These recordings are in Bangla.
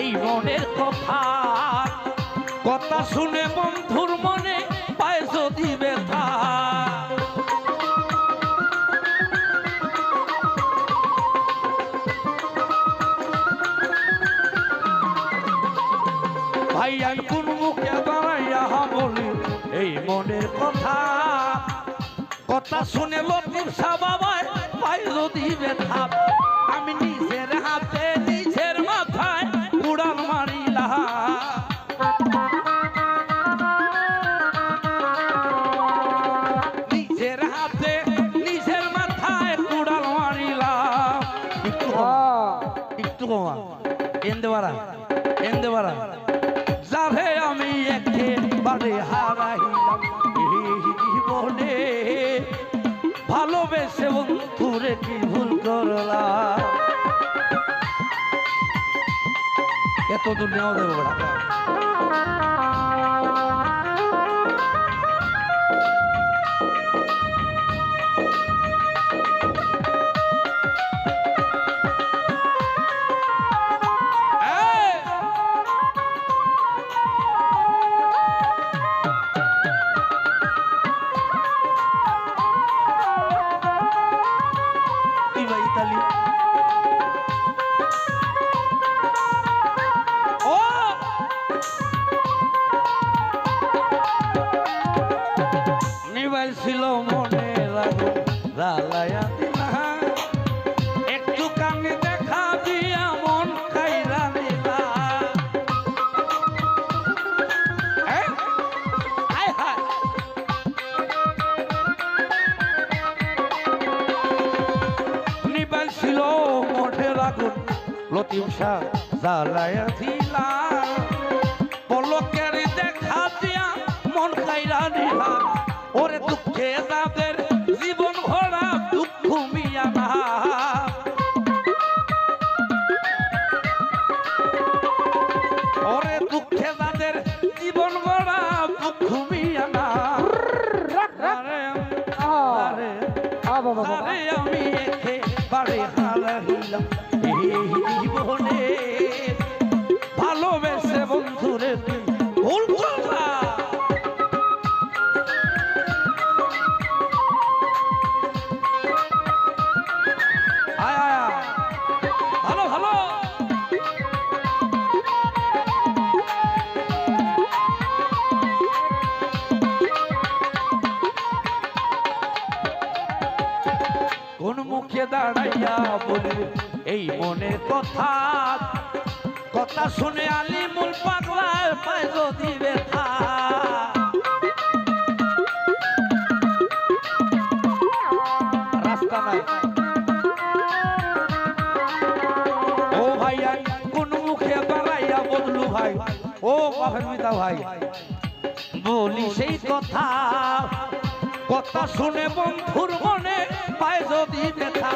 এই মনের কথা কথা শুনে বন্ধুর মনে পায় যদি ব্যথা ভাই আর কোন মুখে দাঁড়াইয়া বলি এই মনের কথা কথা শুনে লতিফ শাহ বাবায় পায় যদি ব্যথা আমি নিজের হাতে নিজের মাথায় উড়াল মারিলাম নিজের হাতে নিজের মাথায় উড়াল মারিলাম একটু কমা এন্দে বাড়া যারে আমি একেবারে হারাইলাম জীবনে ভালোবেসে বন্ধুরে কি ভুল করলাম এত দূর নেওয়া দেবো বড়া ছিল মনে রাখো জ্বালায়া দিলা একটু কানে দেখা দিয়া মন খাইরা দিলা নিবাই ছিল মনে রাখো লতিফ শাহ জ্বালায়া দিলা পলকের দেখা দিয়া মন খাইরা দিলা ওরে দুঃখে যাদের জীবন ভরা দুঃখ মিয়া না ওরে দুঃখে যাদের জীবন ভরা দুঃখ মিয়া না আমি একেবারে হারাইলাম জীবনে ভালোবেসে বন্ধুরে ভুল করলাম কোন মুখে দাঁড়াইয়া বলি এই মনের কথা কথা শুনে আলিমুল পাগলার পায় যদি ব্যথা রাস্তা নাই ও ভাইয়া কোন মুখে দাঁড়াইয়া বদলু ভাই ও মহামিতা ভাই বলি সেই কথা কথা শুনে বন্ধুর মনে পায় যদি ব্যথা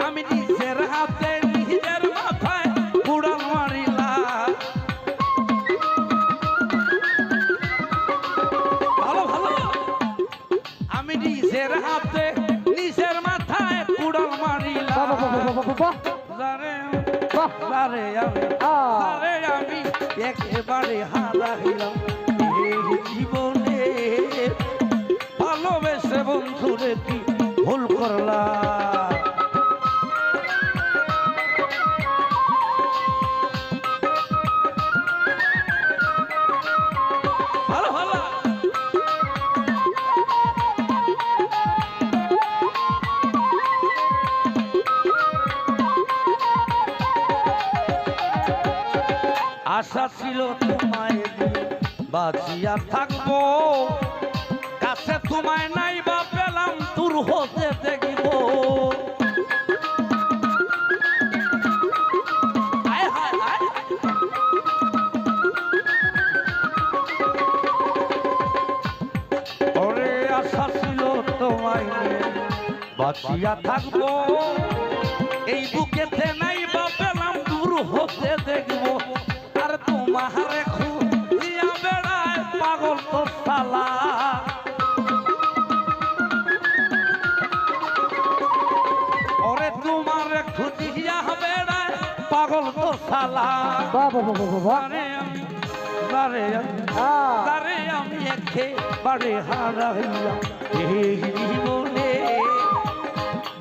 আমি নিজের হাতে নিজের মাথায় উড়াল মারিলাম ভালো ভালো আমি নিজের হাতে নিজের মাথায় উড়াল মারিলাম আমি একেবারে হারাইলাম জীবনে ভালোবেসে বন্ধুরে কি ভুল করলাম ভালো ভালো আশা ছিল তোমায় বাঁচিয়া থাকবো কাছে তোমায় নাই বা পেলাম দূর হতে দেখিব ওরে আশা ছিল তোমায় বাঁচিয়া থাকবো এই বুকেতে নাই বা পেলাম দূর হতে দেখবো আর তোমারে খুঁজিয়া বেড়ায় পাগল তো সালা ওরে তোমারে খুঁজিয়া বেড়ায় পাগল তো সালা জ্বালা বাবা বাবা বাবা তারে আমি একেবারে হারাইলাম এই জীবনে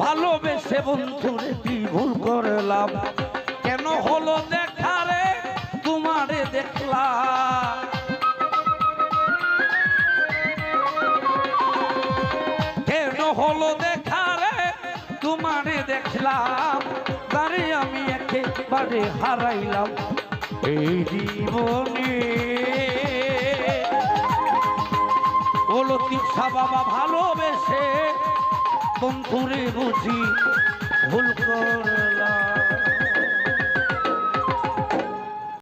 ভালোবেসে বন্ধুরে কি ভুল করলাম কেন হলো দেখা রে তোমারে দেখলাম কেন হলো দেখা রে তোমারে দেখলাম তারে আমি একেবারে হারাইলাম এই জীবনে ও লতিফা বাবা ভালোবেসে বন্ধুরে বুঝি ভুল করলাম।